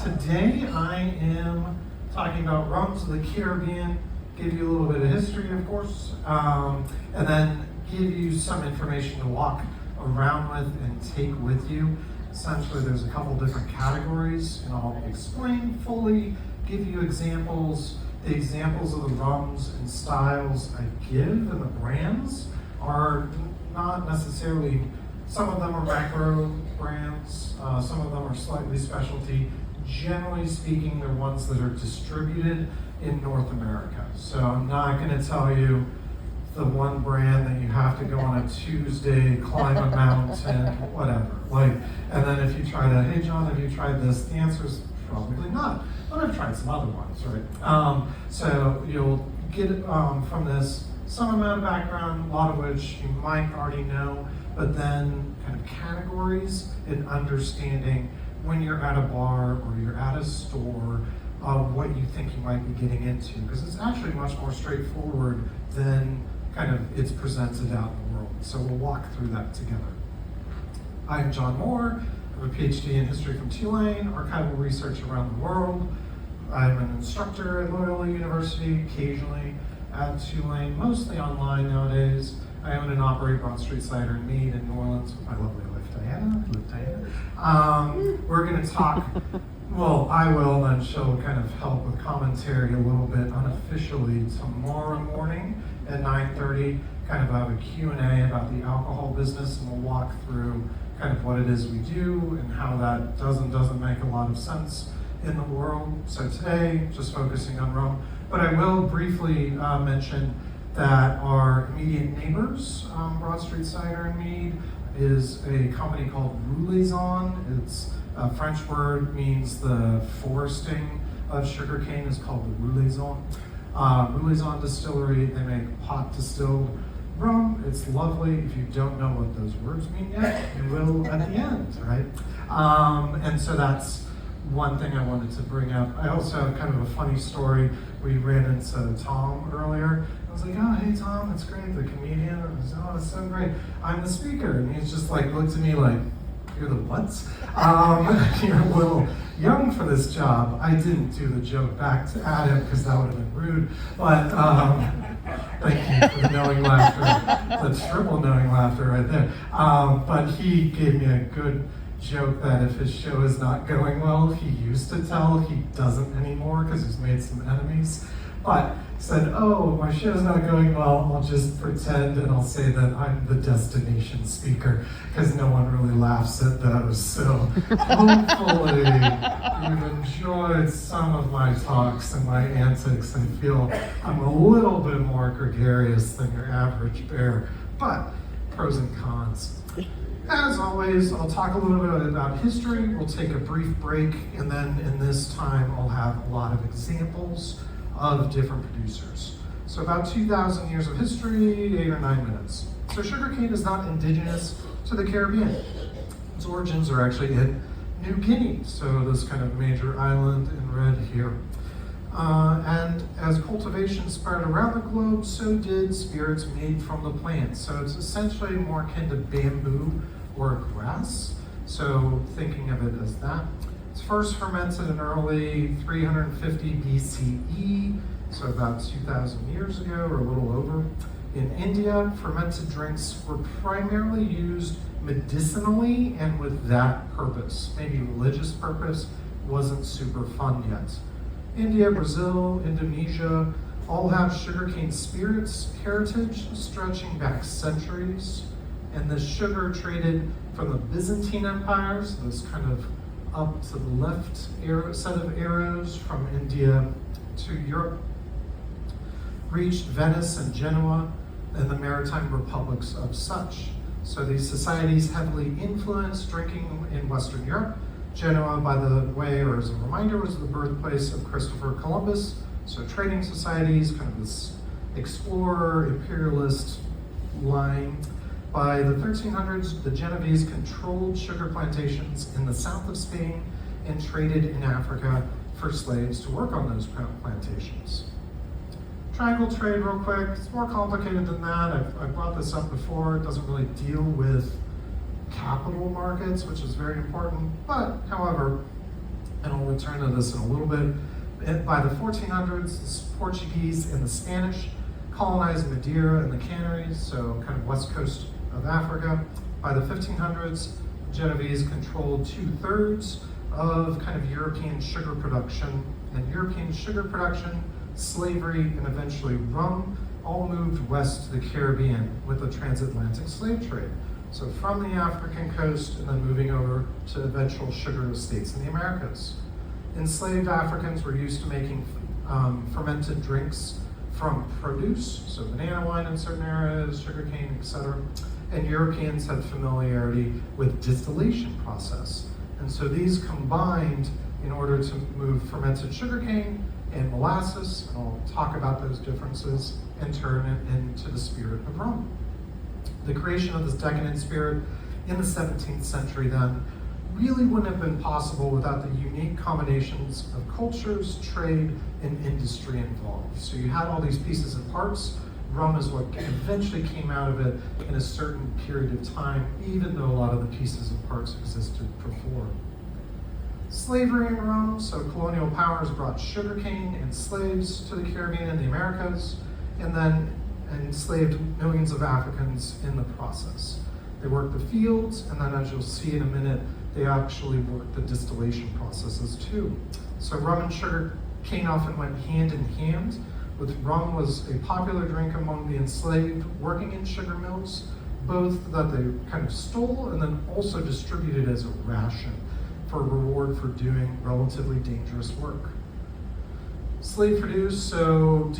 Today I am talking about Rums of the Caribbean, give you a little bit of history, of course, and then give you some information to walk around with and take with you. Essentially, there's a couple different categories, and I'll explain fully, give you examples. The examples of the rums and styles I give and the brands are not necessarily, some of them are macro brands, some of them are slightly specialty. Generally speaking, they're ones that are distributed in North America. So I'm not going to tell you the one brand that you have to go on a Tuesday, climb a mountain, whatever. And then if you try to, hey John, have you tried this? The answer is probably not. But I've tried some other ones, right? So you'll get from this some amount of background, a lot of which you might already know, but then kind of categories and understanding when you're at a bar or you're at a store, what you think you might be getting into, because it's actually much more straightforward than kind of it's presented out in the world. So we'll walk through that together. I'm John Moore. I have a PhD in history from Tulane, archival research around the world. I'm an instructor at Loyola University, occasionally at Tulane, mostly online nowadays. I own and operate Broad Street Cider and Mead in New Orleans with my lovely wife, Diana. We're going to talk, well, I will, and then she'll kind of help with commentary a little bit unofficially tomorrow morning at 9:30, kind of have a Q&A about the alcohol business, and we'll walk through kind of what it is we do and how that does and doesn't make a lot of sense in the world. So today, just focusing on rum, but I will briefly mention that our immediate neighbors, Broad Street Cider and Mead, is a company called Rouleaison. It's a French word, means the foresting of sugarcane is called the Rouleaison. Rouleaison Distillery, they make pot distilled rum. It's lovely. If you don't know what those words mean yet, you will at the end, right? And so that's one thing I wanted to bring up. I also have kind of a funny story. We ran into Tom earlier. I was like, oh, hey Tom, it's great, the comedian. I was, oh, it's so great. I'm the speaker. And he's just like, looked at me like, you're the what? You're a little young for this job. I didn't do the joke back at him because that would have been rude. But thank you for the knowing laughter, the triple knowing laughter right there. But he gave me a good joke that if his show is not going well, he used to tell, he doesn't anymore because he's made some enemies. But said, oh, my show's not going well, I'll just pretend and I'll say that I'm the destination speaker because no one really laughs at those. So hopefully you've enjoyed some of my talks and my antics and feel I'm a little bit more gregarious than your average bear, but pros and cons. As always, I'll talk a little bit about history, we'll take a brief break, and then in this time I'll have a lot of examples of different producers. So about 2,000 years of history, 8 or 9 minutes. So sugarcane is not indigenous to the Caribbean. Its origins are actually in New Guinea, so this kind of major island in red here. And as cultivation spread around the globe, so did spirits made from the plant. So it's essentially more akin to bamboo or grass. So thinking of it as that. It's first fermented in early 350 BCE, so about 2,000 years ago or a little over. In India, fermented drinks were primarily used medicinally and with that purpose. Maybe religious purpose wasn't super fun yet. India, Brazil, Indonesia all have sugarcane spirits heritage stretching back centuries. And the sugar traded from the Byzantine Empire, so this kind of up to the left set of arrows from India to Europe, reached Venice and Genoa and the maritime republics of such. So these societies heavily influenced drinking in Western Europe. Genoa, by the way, or as a reminder, was the birthplace of Christopher Columbus. So trading societies, kind of this explorer, imperialist line. By the 1300s, the Genovese controlled sugar plantations in the south of Spain and traded in Africa for slaves to work on those plantations. Triangle trade real quick, it's more complicated than that. I've brought this up before. It doesn't really deal with capital markets, which is very important. But, however, and I'll return to this in a little bit. By the 1400s, the Portuguese and the Spanish colonized Madeira and the Canaries, so kind of west coast of Africa. By the 1500s, Genovese controlled 2/3 of kind of European sugar production. And European sugar production, slavery, and eventually rum all moved west to the Caribbean with the transatlantic slave trade. So from the African coast and then moving over to eventual sugar estates in the Americas. Enslaved Africans were used to making fermented drinks from produce, so banana wine in certain areas, sugarcane, etc. And Europeans had familiarity with distillation process. And so these combined in order to move fermented sugarcane and molasses, and I'll talk about those differences, and turn it into the spirit of rum. The creation of this decadent spirit in the 17th century then really wouldn't have been possible without the unique combinations of cultures, trade, and industry involved. So you had all these pieces and parts. Rum is what eventually came out of it in a certain period of time, even though a lot of the pieces and parts existed before. Slavery in rum, so colonial powers brought sugarcane and slaves to the Caribbean and the Americas, and then enslaved millions of Africans in the process. They worked the fields, and then as you'll see in a minute, they actually worked the distillation processes too. So rum and sugar cane often went hand in hand, with rum was a popular drink among the enslaved working in sugar mills, both that they kind of stole and then also distributed as a ration for reward for doing relatively dangerous work. Slave produced, so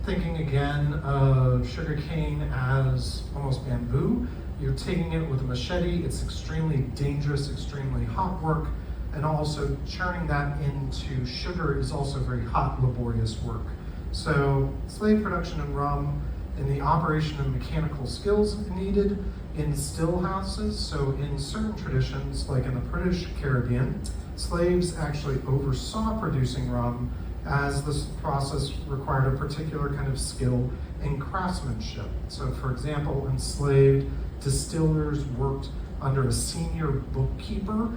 thinking again of sugarcane as almost bamboo. You're taking it with a machete. It's extremely dangerous, extremely hot work, and also churning that into sugar is also very hot, laborious work. So slave production in rum and the operation of mechanical skills needed in still houses. So in certain traditions, like in the British Caribbean, slaves actually oversaw producing rum as this process required a particular kind of skill and craftsmanship. So for example, enslaved distillers worked under a senior bookkeeper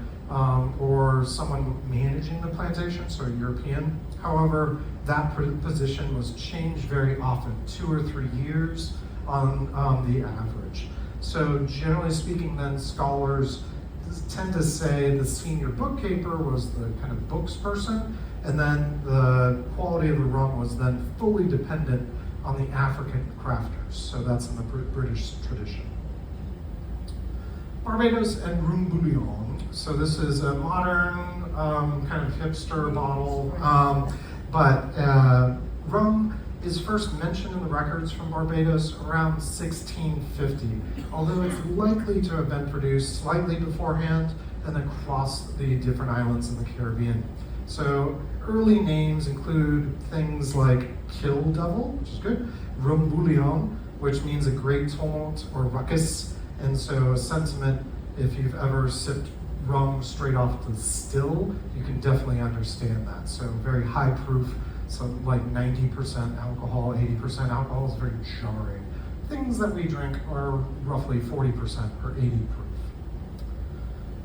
or someone managing the plantation, so a European. However, that position was changed very often, 2 or 3 years on the average. So generally speaking then, scholars tend to say the senior bookkeeper was the kind of booksperson, and then the quality of the rum was then fully dependent on the African crafters. So that's in the British tradition. Barbados and Rum Bouillon. So this is a modern kind of hipster bottle, but rum is first mentioned in the records from Barbados around 1650, although it's likely to have been produced slightly beforehand and across the different islands in the Caribbean. So early names include things like Kill Devil, which is good, Rum Bouillon, which means a great tumult or ruckus, and so a sentiment, if you've ever sipped rum straight off the still, you can definitely understand that. So very high proof, so like 90% alcohol, 80% alcohol is very jarring. Things that we drink are roughly 40% or 80 proof.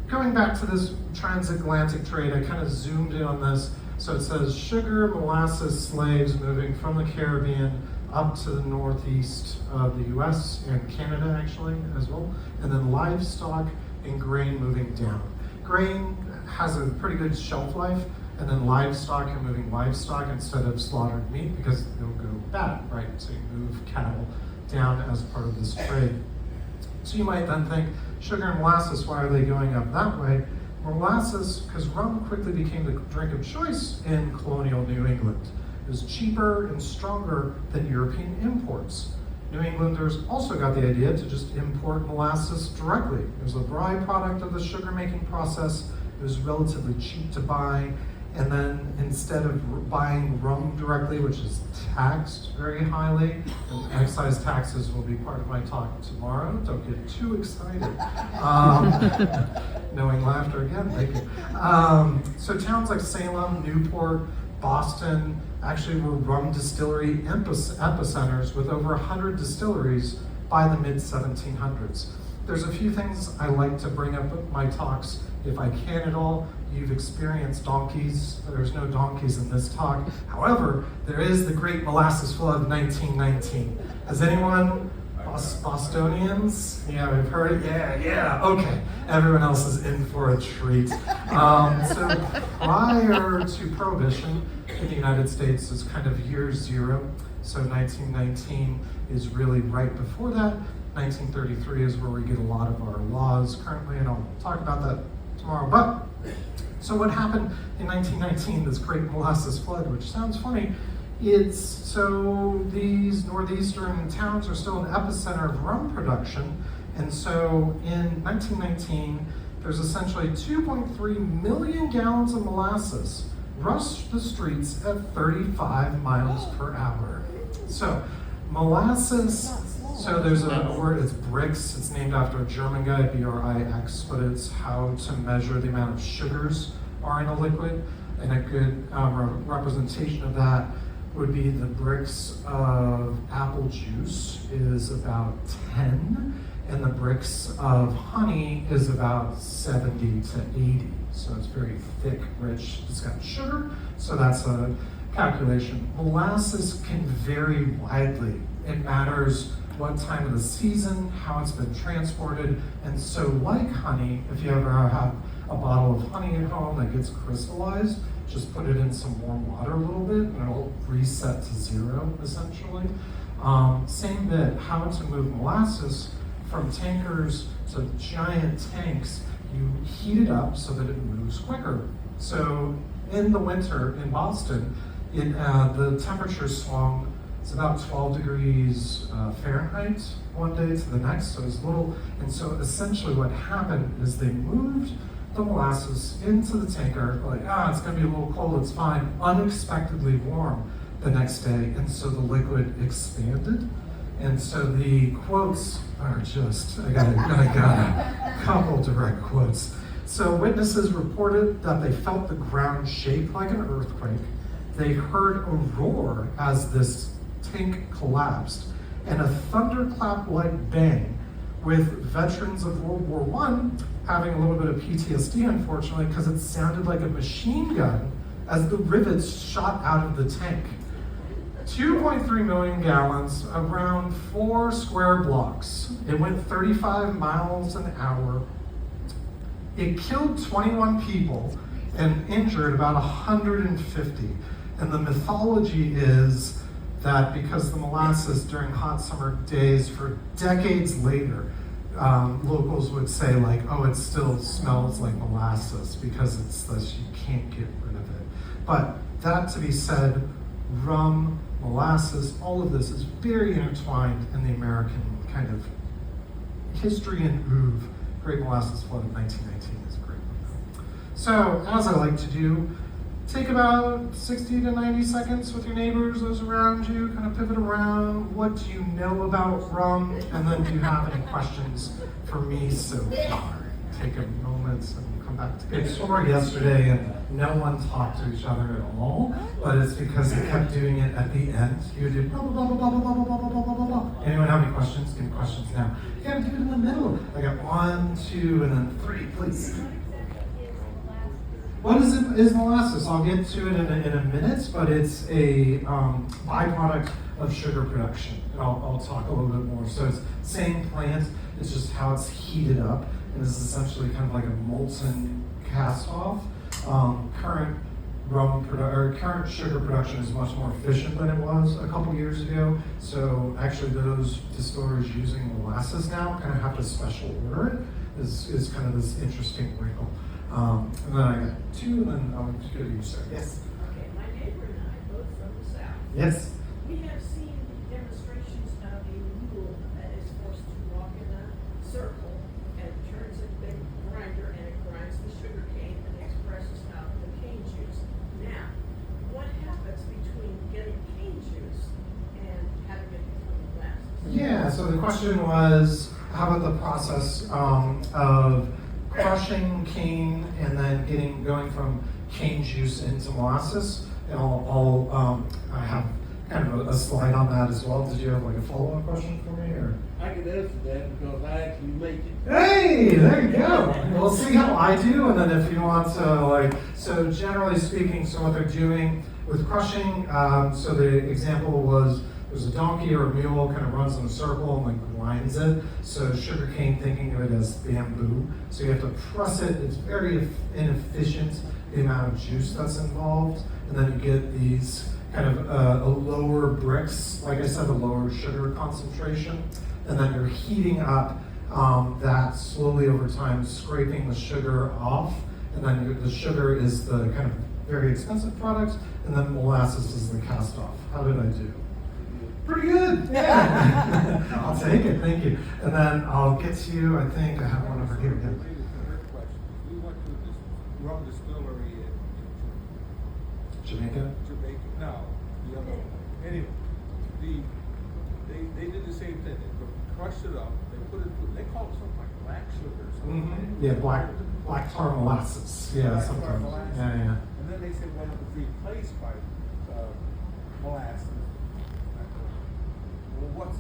Going back to this transatlantic trade, I kind of zoomed in on this. So it says sugar, molasses, slaves moving from the Caribbean up to the northeast of the US and Canada actually as well, and then livestock and grain moving down. Grain has a pretty good shelf life, and then livestock, you're moving livestock instead of slaughtered meat because it'll go bad, right? So you move cattle down as part of this trade. So you might then think, sugar and molasses, why are they going up that way? Molasses, because rum quickly became the drink of choice in colonial New England. It was cheaper and stronger than European imports. New Englanders also got the idea to just import molasses directly. It was a byproduct of the sugar making process. It was relatively cheap to buy. And then instead of buying rum directly, which is taxed very highly, and excise taxes will be part of my talk tomorrow. Don't get too excited. Knowing laughter again, thank you. So towns like Salem, Newport, Boston actually were rum distillery epicenters with over 100 distilleries by the mid-1700s. There's a few things I like to bring up in my talks, if I can at all. you've experienced donkeys. There's no donkeys in this talk. However, there is the Great Molasses Flood of 1919. Has anyone, Bostonians? Yeah, we've heard it? Yeah, okay. Everyone else is in for a treat. So prior to Prohibition in the United States is kind of year zero. So 1919 is really right before that. 1933 is where we get a lot of our laws currently, and I'll talk about that tomorrow. But, so what happened in 1919, this Great Molasses Flood, which sounds funny, so these northeastern towns are still an epicenter of rum production, and so in 1919, there's essentially 2.3 million gallons of molasses rushed the streets at 35 miles per hour. So, molasses, so there's a word, it's Brix, it's named after a German guy, B-R-I-X, but it's how to measure the amount of sugars are in a liquid, and a good representation of that would be the Brix of apple juice is about 10, and the Brix of honey is about 70 to 80. So it's very thick, rich, it's got sugar, so that's a calculation. Molasses can vary widely. It matters what time of the season, how it's been transported, and so like honey, if you ever have a bottle of honey at home that gets crystallized, just put it in some warm water a little bit and it'll reset to zero, essentially. Same bit, how to move molasses from tankers to giant tanks, you heat it up so that it moves quicker. So in the winter in Boston, the temperature swung. It's about 12 degrees Fahrenheit one day to the next, so it's little. And so essentially what happened is they moved the molasses into the tanker, like, it's gonna be a little cold, it's fine, unexpectedly warm the next day, and so the liquid expanded. And so the quotes are just, I got a couple direct quotes. So witnesses reported that they felt the ground shake like an earthquake. They heard a roar as this tank collapsed, and a thunderclap-like bang, with veterans of World War I having a little bit of PTSD, unfortunately, because it sounded like a machine gun as the rivets shot out of the tank. 2.3 million gallons, around 4 square blocks. It went 35 miles an hour. It killed 21 people and injured about 150. And the mythology is that because the molasses during hot summer days for decades later, locals would say like, oh, it still smells like molasses because it's this, you can't get rid of it. But that to be said, rum, molasses, all of this is very intertwined in the American kind of history and oeuvre. Great Molasses Flood of 1919 is a great one. So, as I like to do, take about 60 to 90 seconds with your neighbors, those around you, kind of pivot around. What do you know about rum? And then do you have any questions for me so far? Take a moment and come back to good story yesterday, and no one talked to each other at all, but it's because they kept doing it at the end. You would do blah, blah, blah, blah, blah, blah, blah, blah, blah, blah, blah. Anyone have any questions? Give me questions now. You gotta do it in the middle. I got 1, 2, and then 3, please. What is molasses? I'll get to it in a minute, but it's a byproduct of sugar production. And I'll talk a little bit more. So it's same plant, it's just how it's heated up, and this is essentially kind of like a molten cast-off. Current current sugar production is much more efficient than it was a couple years ago. So actually, those distillers using molasses now kind of have to special order it. Is kind of this interesting wrinkle. And then I got 2, and then I'll just go to you, sir. Yes. Okay, my neighbor and I, both from the south. Yes. We have seen demonstrations of a mule that is forced to walk in a circle and turns a big grinder and it grinds the sugar cane and expresses out the cane juice. Now, what happens between getting cane juice and having it become molasses? Yeah, so the question was, how about the process of crushing cane and then going from cane juice into molasses? And I have kind of a slide on that as well. Did you have like a follow-up question for me, or? I can answer that because I actually make it. Hey, there you go. We'll see how I do, and then if you want to so generally speaking, so what they're doing with crushing, so the example was there's a donkey or a mule kind of runs in a circle and like grinds it. So sugarcane, thinking of it as bamboo. So you have to press it. It's very inefficient, the amount of juice that's involved, and then you get these kind of a lower bricks, like I said, a lower sugar concentration, and then you're heating up that slowly over time, scraping the sugar off, and then the sugar is the kind of very expensive product, and then molasses is the cast off. How did I do? Pretty good, yeah. I'll take it, thank you. And then I'll get to you, I think I have one over here. Yeah. We went to this rum distillery in Jamaica? Jamaica. No, the other one. Anyway, they did the same thing. They crushed it up. They put it through. They call it something like black sugar or something. Mm-hmm. Yeah, black tar molasses. Yeah, Black tar sometimes. molasses. Yeah. And then they said, well, it was replaced by molasses. Well,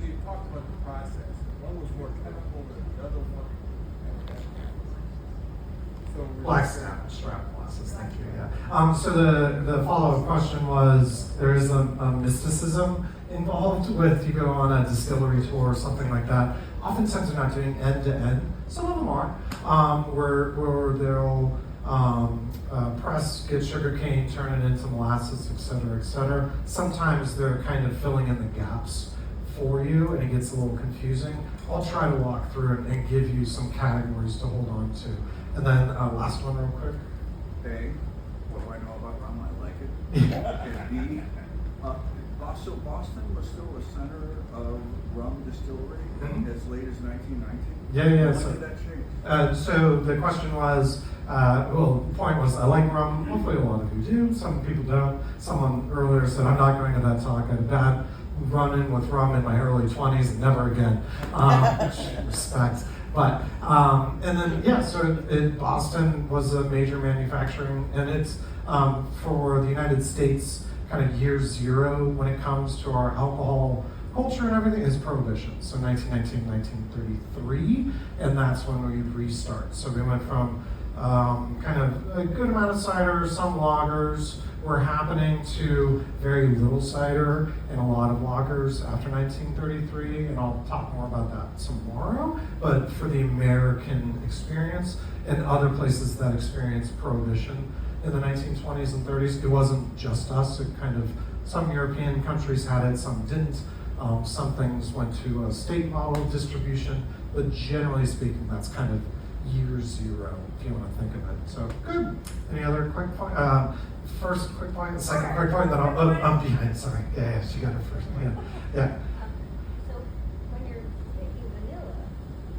they talked about the process. One was more chemical than the other one. So Black strap molasses, thank you, yeah. So the follow-up question was, there is a mysticism involved with, you go on a distillery tour or something like that. Oftentimes they're not doing end-to-end. Some of them are, where they'll press, get sugar cane, turn it into molasses, et cetera, et cetera. Sometimes they're kind of filling in the gaps for you, and it gets a little confusing. I'll try to walk through it and give you some categories to hold on to. And then last one real quick. A, what do I know about rum? I like it. And B, so Boston was still a center of rum distillery as late as 1919? Yeah. When So, did that change? so the question was, well, the point was, I like rum. Hopefully a lot of you do. Some people don't. Someone earlier said, I'm not going to that talk. I had a bad run-in with rum in my early 20s and never again. Respect. But, and then, yeah, so Boston was a major manufacturing, and it's for the United States, kind of year zero when it comes to our alcohol culture and everything is Prohibition. So 1919, 1933, and that's when we restart. So we went from kind of a good amount of cider, some lagers were happening, to very little cider and a lot of lagers after 1933, and I'll talk more about that tomorrow. But for the American experience and other places that experienced Prohibition in the 1920s and 30s, it wasn't just us. It kind of, some European countries had it, some didn't. Some things went to a state model distribution, but generally speaking, that's kind of year zero, if you want to think of it. So, good. Any other quick point? First quick point, second quick point, then I'm behind, sorry. Yeah, she got it first. Yeah. So when you're making vanilla,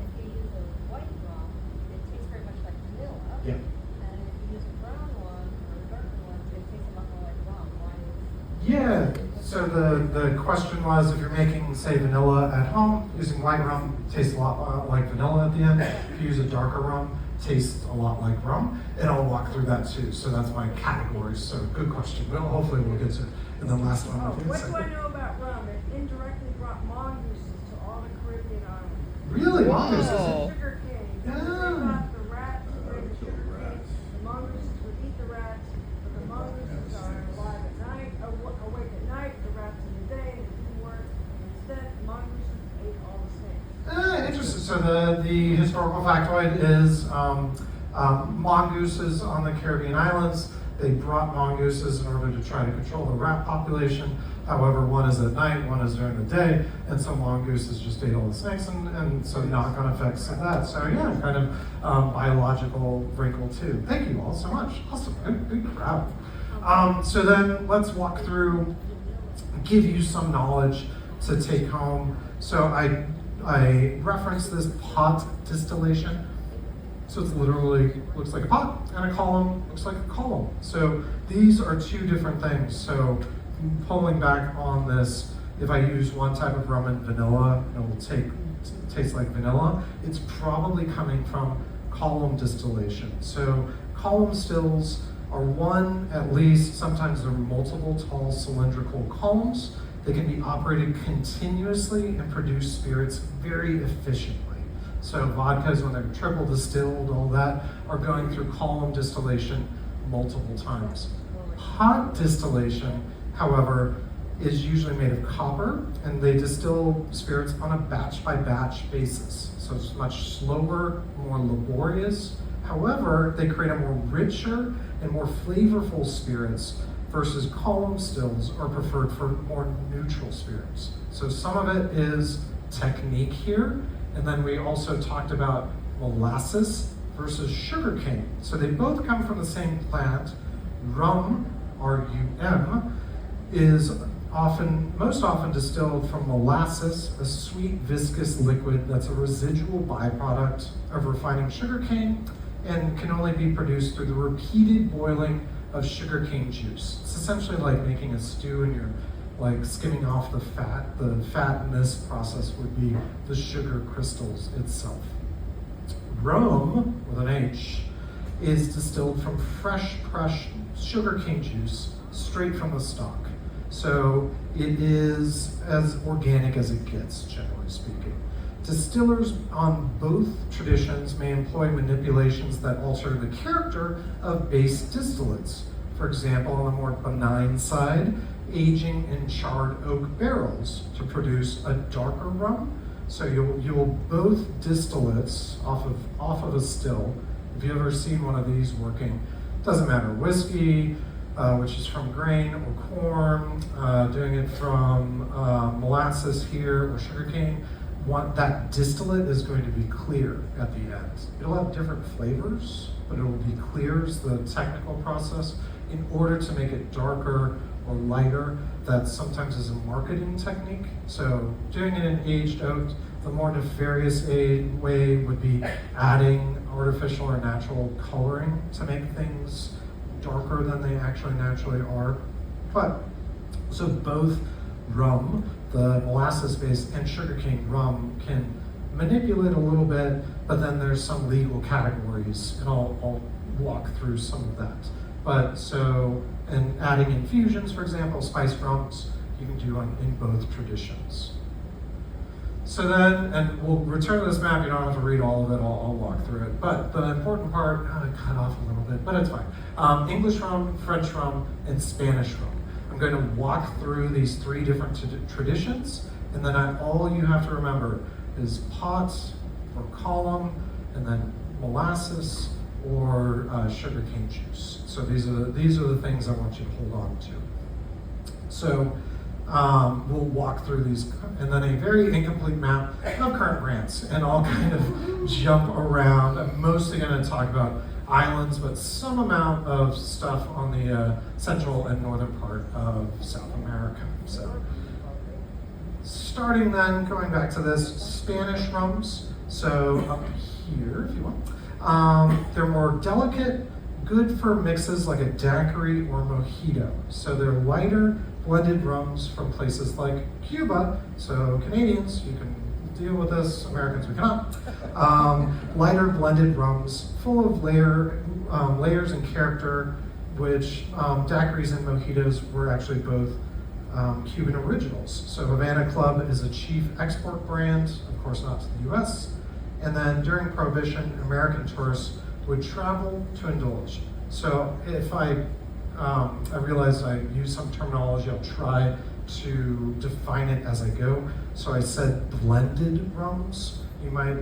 if you use a white rum, it tastes very much like vanilla. Yeah. And if you use a brown one or a darker one, it tastes a lot more like rum. Why is Yeah, so the question was, if you're making, say, vanilla at home, using white rum, tastes a lot like vanilla at the end. If you use a darker rum, tastes a lot like rum, and I'll walk through that too. So that's my categories. So good question. Well, hopefully we'll get to it. And then last one. What do I know about rum? It indirectly brought mongooses to all the Caribbean islands. Really? Mongooses? Sugar cane. Yeah. They thought the rats bring the sugar cane. The mongooses would eat the rats, but the mongooses are alive at night, awake at night, the rats in the day, and it didn't work. And instead, the mongooses ate all the snakes. Interesting. So the historical factoid is mongooses on the Caribbean islands. They brought mongooses in order to try to control the rat population. However, one is at night, one is during the day, and so mongooses just ate all the snakes, and so knock-on effects of that. So yeah, kind of biological wrinkle too. Thank you all so much. Awesome, good crowd. So then let's walk through, give you some knowledge to take home. So I referenced this pot distillation. So it's literally looks like a pot, and a column looks like a column. So these are two different things. So pulling back on this, if I use one type of rum and vanilla, it will taste like vanilla. It's probably coming from column distillation. So column stills are one, at least, sometimes there are multiple tall cylindrical columns. They can be operated continuously and produce spirits very efficiently. So vodkas, when they're triple distilled, all that, are going through column distillation multiple times. Hot distillation, however, is usually made of copper, and they distill spirits on a batch by batch basis. So it's much slower, more laborious. However, they create a more richer and more flavorful spirits versus column stills are preferred for more neutral spirits. So some of it is technique here, and then we also talked about molasses versus sugarcane. So they both come from the same plant. Rum, R-U-M, is most often distilled from molasses, a sweet viscous liquid that's a residual byproduct of refining sugarcane and can only be produced through the repeated boiling of sugarcane juice. It's essentially like making a stew and you're like skimming off the fat. The fat in this process would be the sugar crystals itself. Rum, with an H, is distilled from fresh sugarcane juice straight from the stalk. So it is as organic as it gets, generally speaking. Distillers on both traditions may employ manipulations that alter the character of base distillates. For example, on the more benign side, aging in charred oak barrels to produce a darker rum. So you'll both distillates off of a still. If you've ever seen one of these working, doesn't matter, whiskey, which is from grain or corn, doing it from molasses here or sugarcane. That distillate is going to be clear at the end. It'll have different flavors, but it will be clear is the technical process. In order to make it darker or lighter, that sometimes is a marketing technique. So doing it in aged oak, the more nefarious way would be adding artificial or natural coloring to make things darker than they actually naturally are. But, so both rum, the molasses-based, and sugarcane rum can manipulate a little bit, but then there's some legal categories, and I'll walk through some of that. But so, and adding infusions, for example, spiced rums, you can do in both traditions. So then, and we'll return to this map, you don't have to read all of it, I'll walk through it. But the important part, I cut off a little bit, but it's fine. English rum, French rum, and Spanish rum. I'm going to walk through these three different traditions, and then all you have to remember is pot or column, and then molasses or sugarcane juice. So these are the things I want you to hold on to. So we'll walk through these, and then a very incomplete map of current grants, and I'll kind of jump around. I'm mostly going to talk about islands, but some amount of stuff on the central and northern part of South America. So, starting then, going back to this, Spanish rums. So up here, if you want. They're more delicate, good for mixes like a daiquiri or mojito. So they're lighter, blended rums from places like Cuba. So Canadians, you can deal with this, Americans we cannot. Lighter blended rums, full of layers and character, which daiquiris and mojitos were actually both Cuban originals. So Havana Club is a chief export brand, of course not to the US. And then during Prohibition, American tourists would travel to indulge. So if I realized I use some terminology, I'll try to define it as I go. So I said blended rums. You might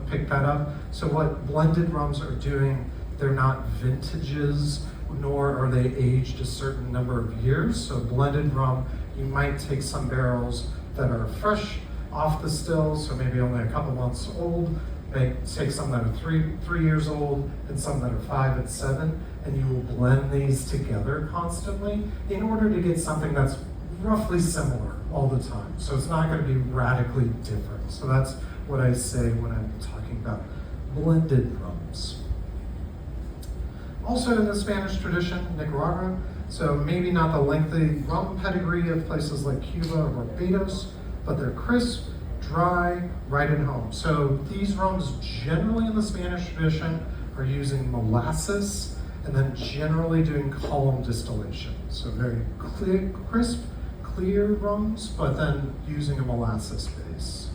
pick that up. So what blended rums are doing, they're not vintages, nor are they aged a certain number of years. So blended rum, you might take some barrels that are fresh off the still, so maybe only a couple months old, take some that are three years old and some that are 5 and 7, and you will blend these together constantly in order to get something that's roughly similar all the time. So it's not going to be radically different. So that's what I say when I'm talking about blended rums. Also in the Spanish tradition, Nicaragua, so maybe not the lengthy rum pedigree of places like Cuba or Barbados, but they're crisp, dry, right at home. So these rums generally in the Spanish tradition are using molasses and then generally doing column distillation. So very clear, crisp, clear rums, but then using a molasses base.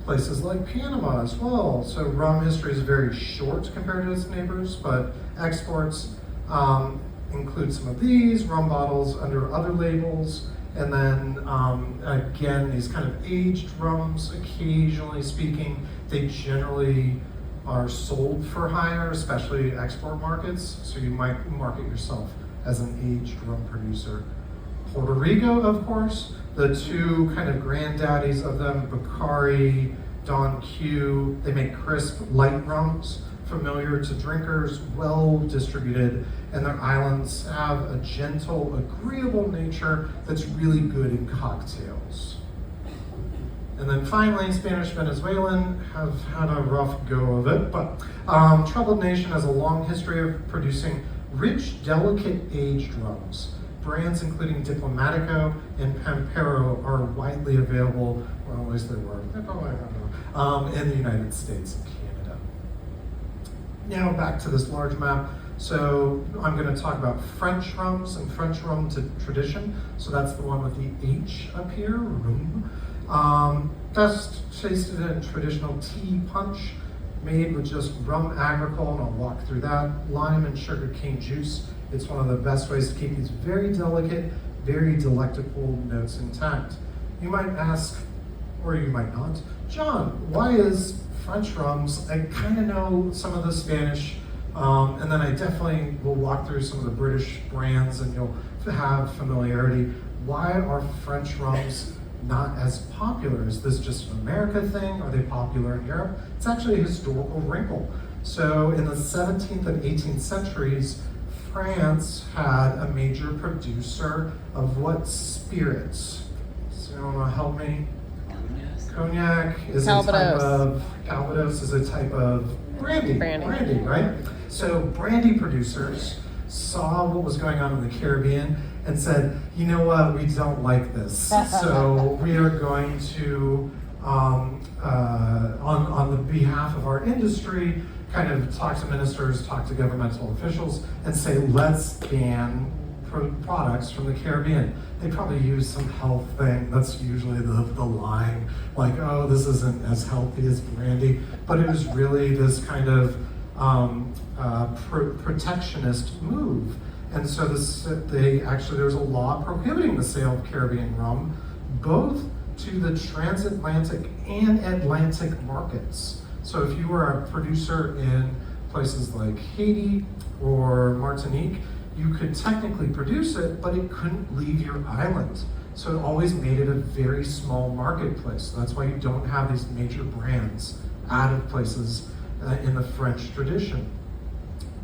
Places like Panama as well. So rum history is very short compared to its neighbors, but exports include some of these rum bottles under other labels, and then again, these kind of aged rums, occasionally speaking, they generally are sold for hire, especially export markets, so you might market yourself as an aged rum producer. Puerto Rico, of course, the two kind of granddaddies of them, Bacardi, Don Q, they make crisp, light rums, familiar to drinkers, well distributed, and their islands have a gentle, agreeable nature that's really good in cocktails. And then finally, Spanish Venezuelan have had a rough go of it, but Troubled Nation has a long history of producing rich, delicate aged rums. Brands including Diplomatico and Pampero are widely available, or at least they were, in the United States and Canada. Now back to this large map. So I'm going to talk about French rums and French rum to tradition. So that's the one with the H up here, rum. Best tasted in traditional tea punch, made with just rum agricole, and I'll walk through that. Lime and sugar cane juice. It's one of the best ways to keep these very delicate, very delectable notes intact. You might ask, or you might not, John, why is French rums? I kind of know some of the Spanish, and then I definitely will walk through some of the British brands and you'll have familiarity. Why are French rums not as popular? Is this just an America thing? Are they popular in Europe? It's actually a historical wrinkle. So in the 17th and 18th centuries, France had a major producer of what spirits? So you want to help me? Cognac is a type of, Calvados is a type of brandy, right? So brandy producers saw what was going on in the Caribbean and said, you know what, we don't like this. So we are going to, on the behalf of our industry, kind of talk to ministers, talk to governmental officials, and say, let's ban products from the Caribbean. They probably use some health thing. That's usually the line, like, oh, this isn't as healthy as brandy. But it was really this kind of protectionist move. And so there was a law prohibiting the sale of Caribbean rum, both to the transatlantic and Atlantic markets. So if you were a producer in places like Haiti or Martinique, you could technically produce it, but it couldn't leave your island. So it always made it a very small marketplace. So that's why you don't have these major brands out of places in the French tradition.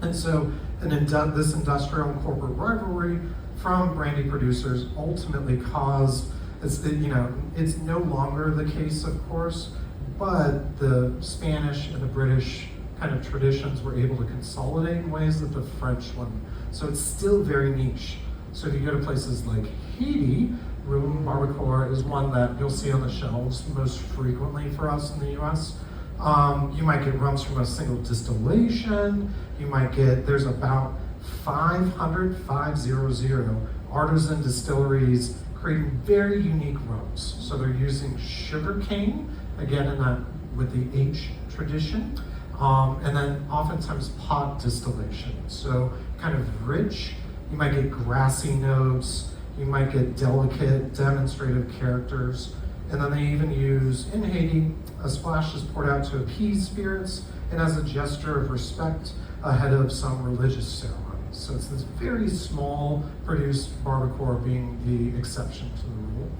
And so this industrial and corporate rivalry from brandy producers ultimately caused, it's no longer the case, of course, but the Spanish and the British kind of traditions were able to consolidate in ways that the French one. So it's still very niche. So if you go to places like Haiti, Rum Barbacoa is one that you'll see on the shelves most frequently for us in the US. You might get rums from a single distillation. There's about 500 artisan distilleries creating very unique rums. So they're using sugar cane, again with the H tradition, and then oftentimes pot distillation. So kind of rich, you might get grassy notes, you might get delicate, demonstrative characters, and then they even use, in Haiti, a splash is poured out to appease spirits and as a gesture of respect ahead of some religious ceremony. So it's this very small produced barbacoa being the exception to the rule.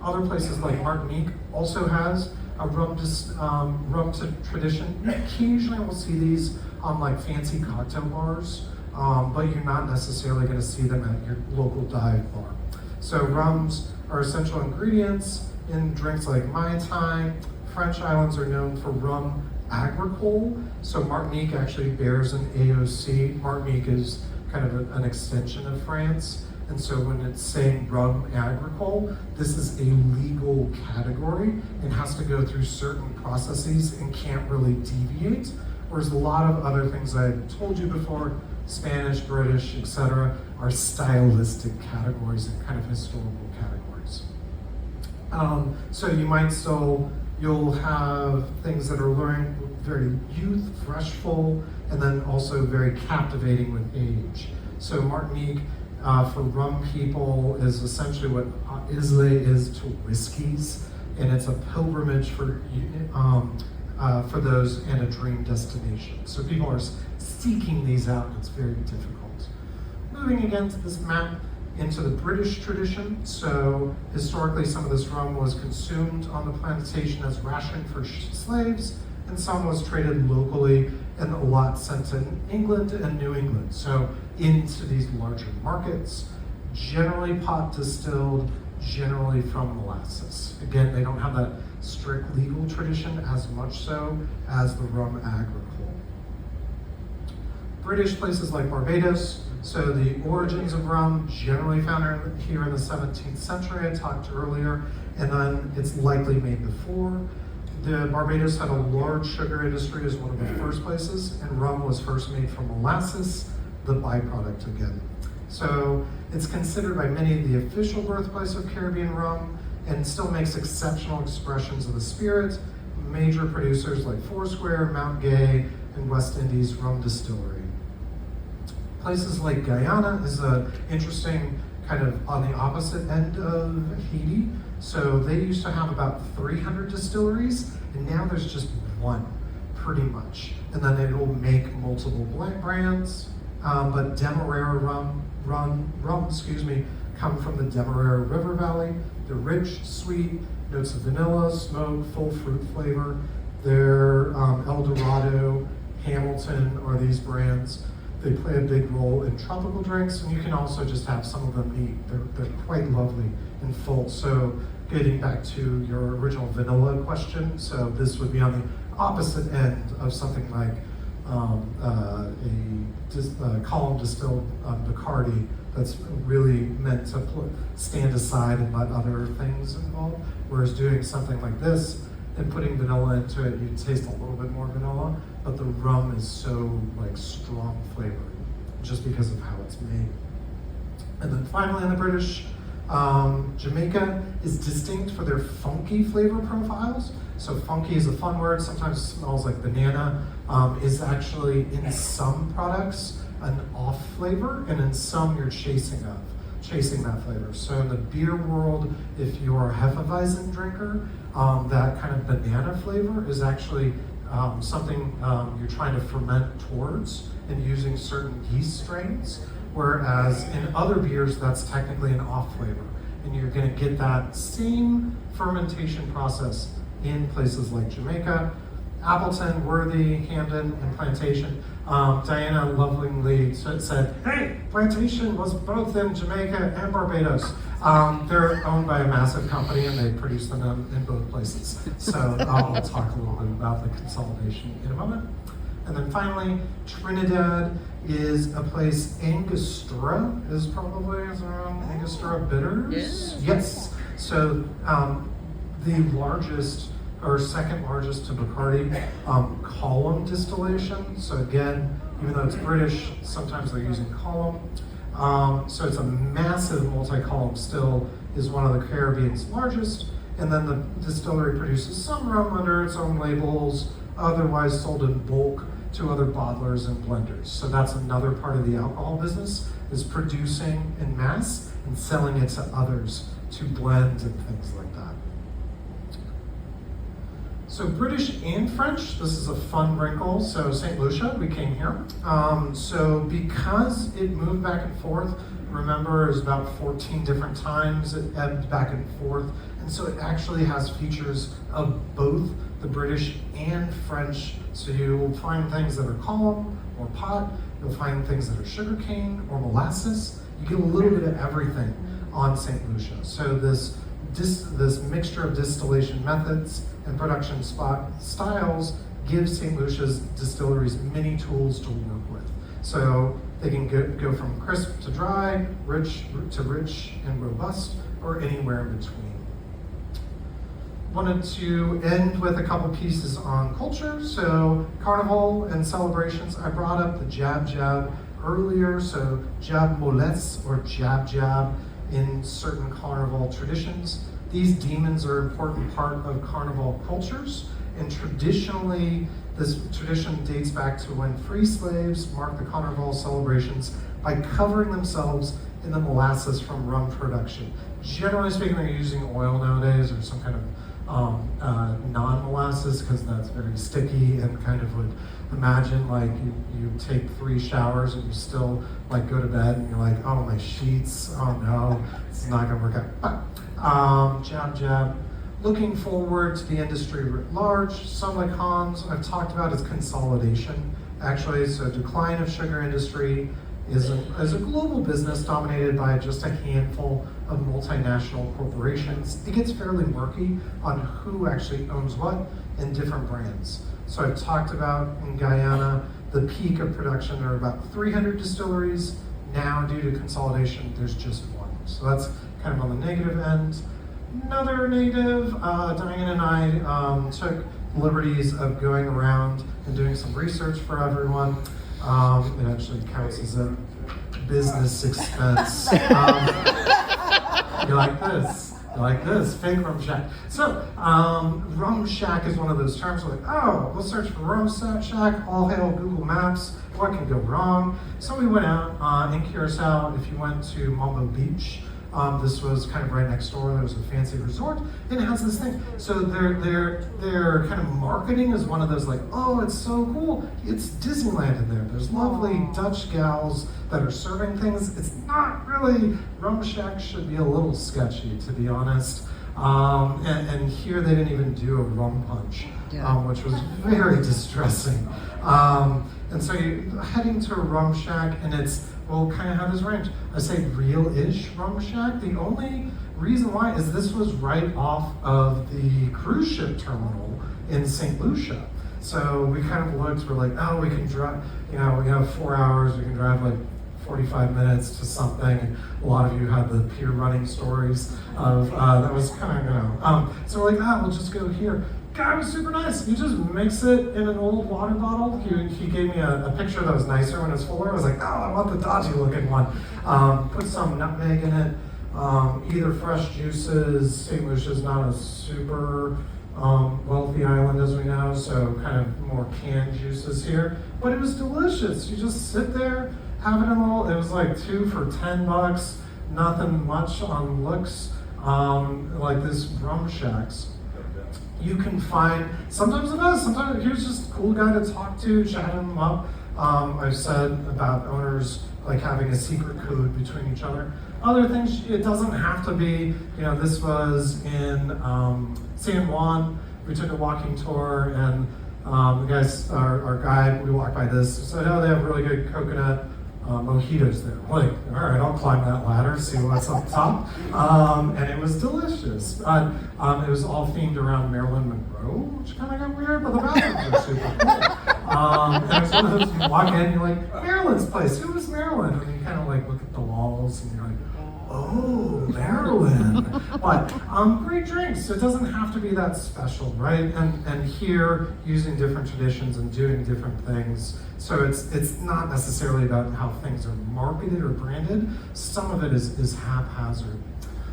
Other places like Martinique also has a rum to tradition. Occasionally we'll see these on like fancy cocktail bars, but you're not necessarily going to see them at your local dive bar. So rums are essential ingredients in drinks like Mai Tai. French islands are known for rum agricole. So Martinique actually bears an AOC. Martinique is kind of an extension of France. And so when it's saying rum agricole, this is a legal category and has to go through certain processes and can't really deviate. Whereas a lot of other things I've told you before, Spanish, British, etc., are stylistic categories and kind of historical categories. So you might still, you'll have things that are learning very youth, fresh, full, and then also very captivating with age. So Martinique, for rum people, is essentially what Islay is to whiskeys, and it's a pilgrimage for those and a dream destination. So people are seeking these out, and it's very difficult. Moving again to this map into the British tradition. So historically, some of this rum was consumed on the plantation as ration for slaves, and some was traded locally, and a lot sent to England and New England. So into these larger markets, generally pot distilled, generally from molasses. Again, they don't have that strict legal tradition as much so as the rum agricole. British places like Barbados, so the origins of rum generally found here in the 17th century, I talked earlier, and then it's likely made before. The Barbados had a large sugar industry as one of the first places, and rum was first made from molasses, the byproduct again. So it's considered by many the official birthplace of Caribbean rum, and still makes exceptional expressions of the spirit. Major producers like Foursquare, Mount Gay, and West Indies Rum Distillery. Places like Guyana is interesting, kind of on the opposite end of Haiti. So they used to have about 300 distilleries, and now there's just one, pretty much. And then it'll make multiple brands, but Demerara rum, come from the Demerara River Valley. They're rich, sweet, notes of vanilla, smoke, full fruit flavor. They're El Dorado, Hamilton are these brands. They play a big role in tropical drinks, and you can also just have some of them neat. They're quite lovely and full. So getting back to your original vanilla question, so this would be on the opposite end of something like a column distilled Bacardi that's really meant to stand aside and let other things involve. Whereas doing something like this and putting vanilla into it, you taste a little bit more vanilla, but the rum is so like strong flavored just because of how it's made. And then finally in the British, Jamaica is distinct for their funky flavor profiles. So funky is a fun word, sometimes smells like banana, is actually in some products an off flavor, and in some you're chasing that flavor. So in the beer world, if you're a Hefeweizen drinker, that kind of banana flavor is actually something you're trying to ferment towards and using certain yeast strains, whereas in other beers, that's technically an off flavor. And you're gonna get that same fermentation process in places like Jamaica, Appleton, Worthy, Hamden, and Plantation. Diana lovingly said, hey, Plantation was both in Jamaica and Barbados. They're owned by a massive company and they produce them in both places. So I'll talk a little bit about the consolidation in a moment. And then finally, Trinidad is a place, Angostura is probably around Angostura bitters. Yes. So the largest or second largest to Bacardi column distillation. So again, even though it's British, sometimes they're using column. So it's a massive multi-column still, is one of the Caribbean's largest. And then the distillery produces some rum under its own labels, otherwise sold in bulk to other bottlers and blenders. So that's another part of the alcohol business, is producing in mass and selling it to others to blend and things like that. So British and French, this is a fun wrinkle. So St. Lucia, we came here. So because it moved back and forth, remember it was about 14 different times, it ebbed back and forth. And so it actually has features of both the British and French. So you'll find things that are column or pot, you'll find things that are sugarcane or molasses. You get a little bit of everything on St. Lucia. So this mixture of distillation methods and production styles gives St. Lucia's distilleries many tools to work with. So they can go from crisp to dry, rich to rich and robust, or anywhere in between. Wanted to end with a couple pieces on culture. So carnival and celebrations, I brought up the jab earlier. So jab molets or jab jab in certain carnival traditions. These demons are an important part of carnival cultures, and traditionally, this tradition dates back to when free slaves marked the carnival celebrations by covering themselves in the molasses from rum production. Generally speaking, they're using oil nowadays or some kind of non-molasses because that's very sticky, and kind of would imagine like you take 3 showers and you still like go to bed and you're like, oh, my sheets, oh no, it's not gonna work out. But jab jab. Looking forward to the industry writ large, some of the cons I've talked about is consolidation. Actually, so decline of sugar industry is a global business dominated by just a handful of multinational corporations. It gets fairly murky on who actually owns what in different brands. So I've talked about in Guyana, the peak of production, there are about 300 distilleries. Now, due to consolidation, there's just one. So that's kind of on the negative end. Another negative, Diane and I took liberties of going around and doing some research for everyone. It actually counts as a business expense. You like this, fake rum shack. So, rum shack is one of those terms like, oh, let's search for rum shack, all hail Google Maps, what can go wrong? So we went out in Curacao. If you went to Mambo Beach, this was kind of right next door. There was a fancy resort, and it has this thing. So their kind of marketing is one of those like, oh, it's so cool. It's Disneyland in there. There's lovely Dutch gals that are serving things. It's not really. Rum Shack should be a little sketchy, to be honest. And here they didn't even do a rum punch, which was very distressing. And so you're heading to a rum shack, and it's, well, kind of how this range. I say real-ish rum shack. The only reason why is this was right off of the cruise ship terminal in St. Lucia. So we kind of looked, we're like, oh, we can drive, we have 4 hours, we can drive like 45 minutes to something. A lot of you had the pier running stories of, that was kind of, so we're like, we'll just go here. Guy was super nice. You just mix it in an old water bottle. He gave me a picture that was nicer when it was fuller. I was like, oh, I want the dodgy looking one. Put some nutmeg in it. Either fresh juices. St. Lucia's not a super wealthy island, as we know, so kind of more canned juices here. But it was delicious. You just sit there, have it in all. It was like 2 for $10. Nothing much on looks. Like this rum shacks. You can find, sometimes it does, sometimes here's just a cool guy to talk to, chatting them up. I've said about owners like having a secret code between each other. Other things, it doesn't have to be, this was in San Juan. We took a walking tour, and the guys, our guide, we walked by this, said, oh, they have really good coconut mojitos there. Like, all right, I'll climb that ladder, see what's up top. And it was delicious. It was all themed around Marilyn Monroe, which kind of got weird, but the bathrooms are super cool. And it's one of those, you walk in, and you're like, Marilyn's place, who was Marilyn? And you kind of like look at the walls, and you're like, oh, Maryland. But great drinks. It doesn't have to be that special, right? And here, using different traditions and doing different things. So it's not necessarily about how things are marketed or branded. Some of it is haphazard.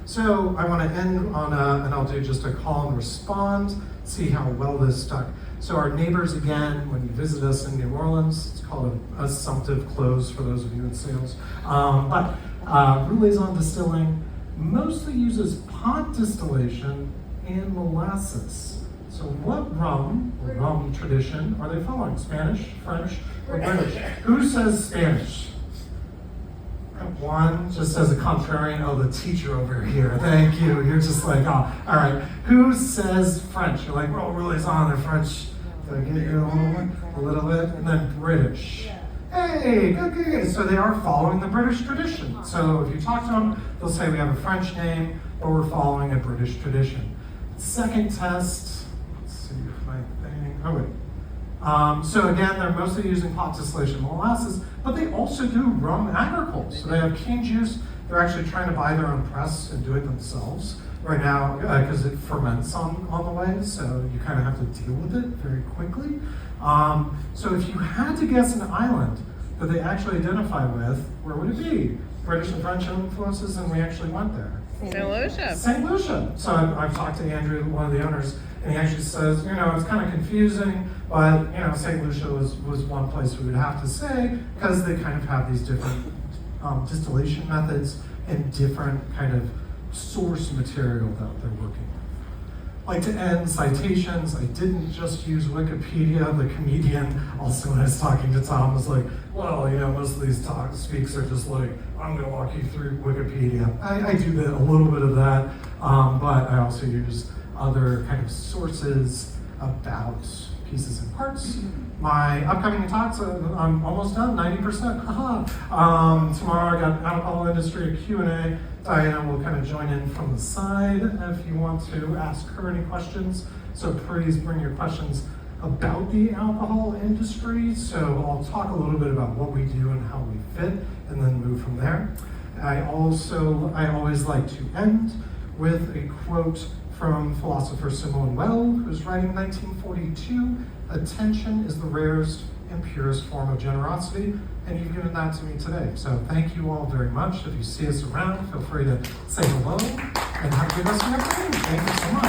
So I want to end on and I'll do just a call and respond, see how well this stuck. So our neighbors, again, when you visit us in New Orleans, it's called an assumptive close for those of you in sales. But Rouleaison Distilling mostly uses pot distillation and molasses. So what rum tradition are they following? Spanish, French, or British? Who says Spanish? One just says a contrarian. Oh, the teacher over here. Thank you. You're just like, oh, all right. Who says French? You're like, well, Rouleaison, they're French. Did I get you a little bit? And then British. Hey, good. So they are following the British tradition. So if you talk to them, they'll say we have a French name, but we're following a British tradition. Second test, let's see if my thing, oh wait. So again, they're mostly using pot distillation molasses, but they also do rum agricole. So they have cane juice. They're actually trying to buy their own press and do it themselves right now because it ferments on the way, so you kind of have to deal with it very quickly. So if you had to guess an island, that they actually identify with, where would it be? British and French influences, and we actually went there. St. Lucia. St. Lucia. So I've talked to Andrew, one of the owners, and he actually says, it's kind of confusing, but St. Lucia was one place we would have to say, because they kind of have these different distillation methods and different kind of source material that they're working with. Like to end citations, I didn't just use Wikipedia. The comedian, also when I was talking to Tom, was like, well, most of these speaks are just like, I'm going to walk you through Wikipedia. I do a little bit of that, but I also use other kind of sources about pieces and parts. My upcoming talks, I'm almost done, 90%. Tomorrow I got alcohol industry, a Q&A. Diana will kind of join in from the side if you want to ask her any questions. So please bring your questions about the alcohol industry. So I'll talk a little bit about what we do and how we fit, and then move from there. I always like to end with a quote from philosopher Simone Weil, who's writing in 1942, "Attention is the rarest and purest form of generosity," and you've given that to me today. So thank you all very much. If you see us around, feel free to say hello, and have a good rest of your afternoon. Thank you so much.